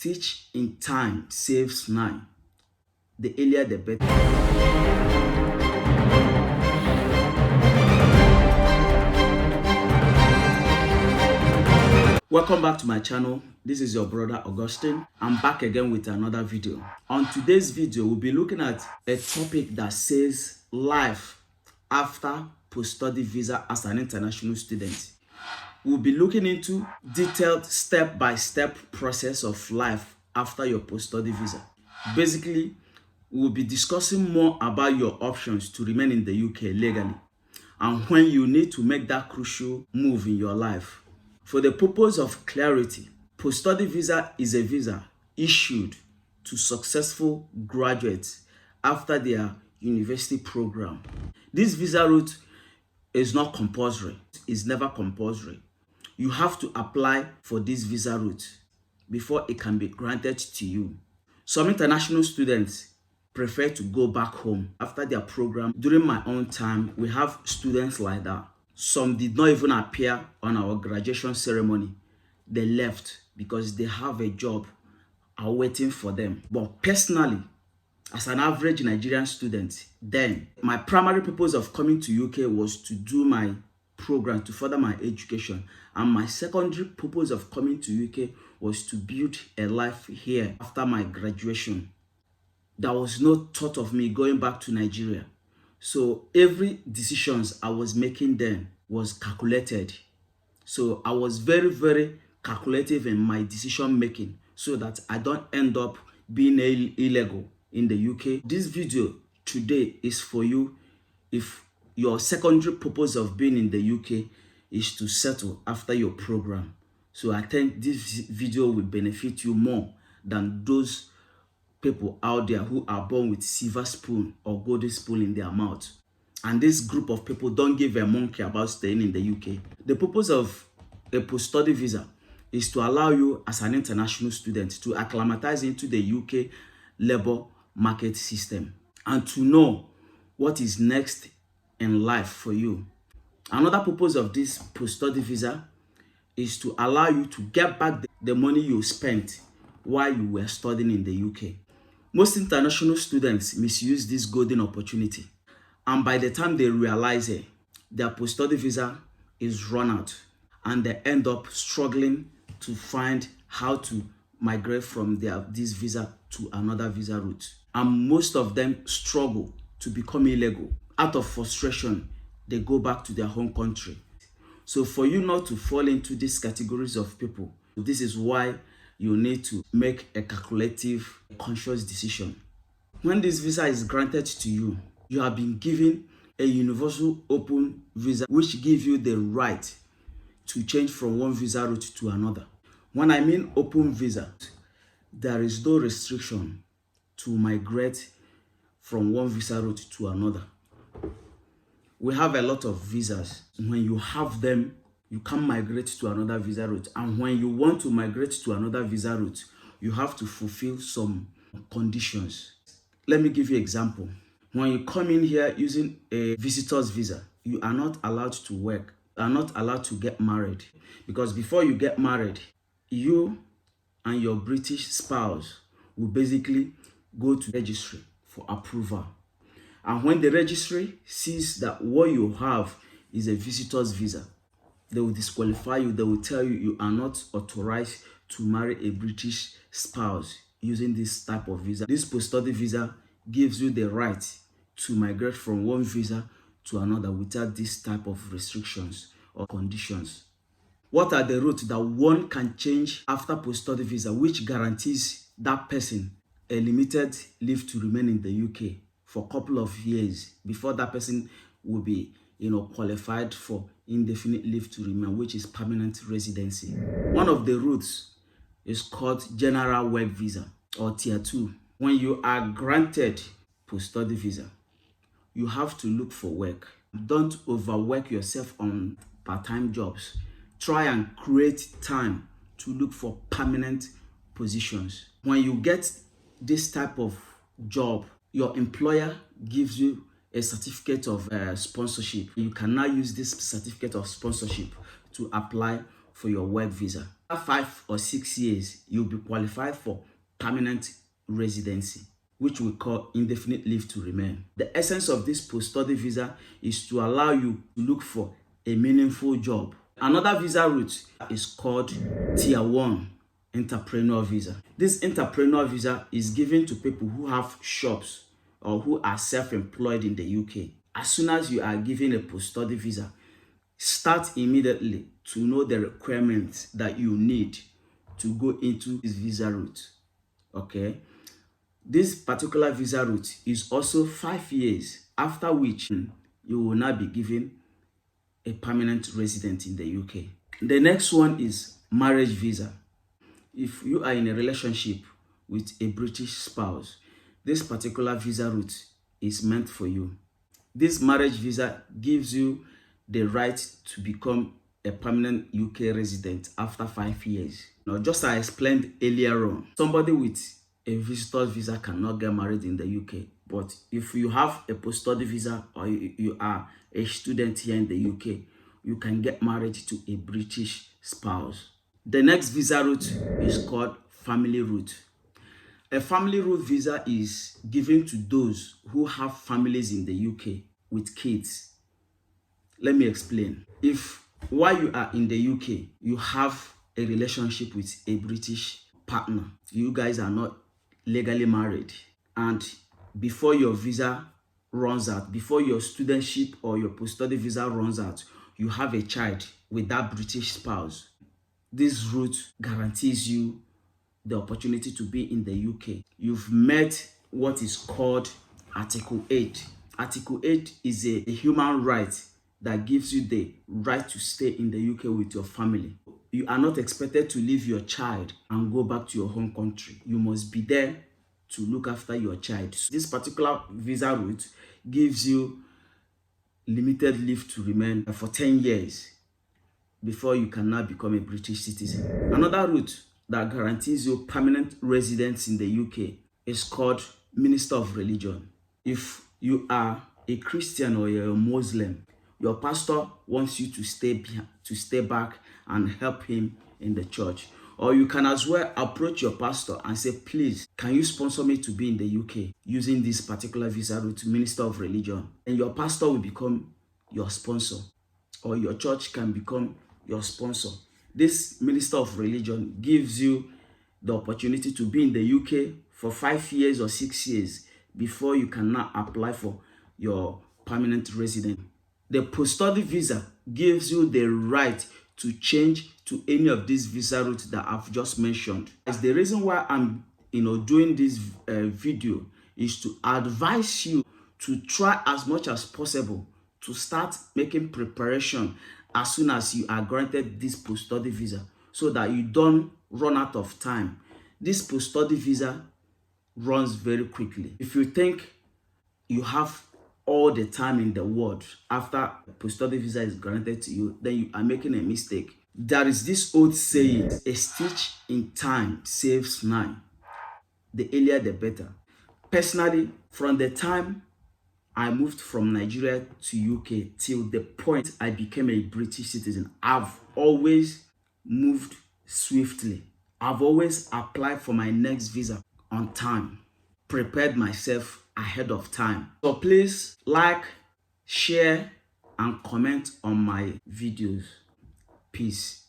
Teach in time saves 9. The earlier the better. Welcome back to my channel. This is your brother Augustine. I'm back again with another video. On today's video, we'll be looking at a topic that says life after post-study visa as an international student. We'll be looking into detailed step-by-step process of life after your post-study visa. Basically, we'll be discussing more about your options to remain in the UK legally and when you need to make that crucial move in your life. For the purpose of clarity, post-study visa is a visa issued to successful graduates after their university program. This visa route is not compulsory. It's never compulsory. You have to apply for this visa route before it can be granted to you. Some international students prefer to go back home after their program. During my own time, we have students like that. Some did not even appear on our graduation ceremony. They left because they have a job awaiting for them. But personally, as an average Nigerian student, then my primary purpose of coming to UK was to do my program, to further my education. And my secondary purpose of coming to UK was to build a life here after my graduation. There was no thought of me going back to Nigeria. So every decisions I was making then was calculated. So I was very, very calculative in my decision making so that I don't end up being illegal in the UK. This video today is for you if your secondary purpose of being in the UK is to settle after your program. So I think this video will benefit you more than those people out there who are born with silver spoon or golden spoon in their mouth. And this group of people don't give a monkey about staying in the UK. The purpose of a post-study visa is to allow you as an international student to acclimatize into the UK labor market system and to know what is next in life for you. Another purpose of this post-study visa is to allow you to get back the money you spent while you were studying in the UK. Most international students misuse this golden opportunity, and by the time they realize it, their post-study visa is run out and they end up struggling to find how to migrate from this visa to another visa route. And most of them struggle to become illegal. Out of frustration, they go back to their home country. So for you not to fall into these categories of people, this is why you need to make a calculative, conscious decision. When this visa is granted to you, you have been given a universal open visa, which gives you the right to change from one visa route to another. When I mean open visa, there is no restriction to migrate from one visa route to another. We have a lot of visas. When you have them, you can migrate to another visa route. And when you want to migrate to another visa route, you have to fulfill some conditions. Let me give you an example. When you come in here using a visitor's visa, you are not allowed to work, you are not allowed to get married. Because before you get married, you and your British spouse will basically go to registry for approval. And when the registry sees that what you have is a visitor's visa, they will disqualify you. They will tell you you are not authorized to marry a British spouse using this type of visa. This post-study visa gives you the right to migrate from one visa to another without this type of restrictions or conditions. What are the routes that one can change after post-study visa, which guarantees that person a limited leave to remain in the UK for a couple of years before that person will be qualified for indefinite leave to remain, which is permanent residency. One of the routes is called General Work Visa or Tier 2. When you are granted post-study visa, you have to look for work. Don't overwork yourself on part-time jobs. Try and create time to look for permanent positions. When you get this type of job, your employer gives you a certificate of sponsorship. You can now use this certificate of sponsorship to apply for your work visa. After 5 or 6 years, you'll be qualified for permanent residency, which we call indefinite leave to remain. The essence of this post-study visa is to allow you to look for a meaningful job. Another visa route is called Tier 1 entrepreneur visa. This entrepreneur visa is given to people who have shops or who are self-employed in the UK. As soon as you are given a post-study visa, start immediately to know the requirements that you need to go into this visa route. Okay, this particular visa route is also 5 years, after which you will now be given a permanent resident in the UK. The next one is marriage visa. If you are in a relationship with a British spouse, this particular visa route is meant for you. This marriage visa gives you the right to become a permanent UK resident after 5 years. Now, just as I explained earlier on, somebody with a visitor's visa cannot get married in the UK. But if you have a post-study visa or you are a student here in the UK, you can get married to a British spouse. The next visa route is called family route. A family route visa is given to those who have families in the UK with kids. Let me explain. If while you are in the UK, you have a relationship with a British partner, you guys are not legally married, and before your visa runs out, before your studentship or your post-study visa runs out, you have a child with that British spouse, this route guarantees you the opportunity to be in the UK. You've met what is called Article 8. Article 8 is a human right that gives you the right to stay in the UK with your family. You are not expected to leave your child and go back to your home country. You must be there to look after your child. So this particular visa route gives you limited leave to remain for 10 years before you can now become a British citizen. Another route that guarantees you permanent residence in the UK is called Minister of Religion. If you are a Christian or you're a Muslim, your pastor wants you to stay back and help him in the church. Or you can as well approach your pastor and say, please, can you sponsor me to be in the UK using this particular visa route, Minister of Religion? And your pastor will become your sponsor, or your church can become your sponsor. This Minister of Religion gives you the opportunity to be in the UK for 5 years or 6 years before you can now apply for your permanent residence. The post-study visa gives you the right to change to any of these visa routes that I've just mentioned. As the reason why I'm doing this video is to advise you to try as much as possible to start making preparation as soon as you are granted this post-study visa, so that you don't run out of time. This post-study visa runs very quickly. If you think you have all the time in the world after post-study visa is granted to you, then you are making a mistake. There is this old saying, a stitch in time saves 9. The earlier the better. Personally, from the time I moved from Nigeria to UK till the point I became a British citizen, I've always moved swiftly. I've always applied for my next visa on time, prepared myself ahead of time. So please like, share, and comment on my videos. Peace.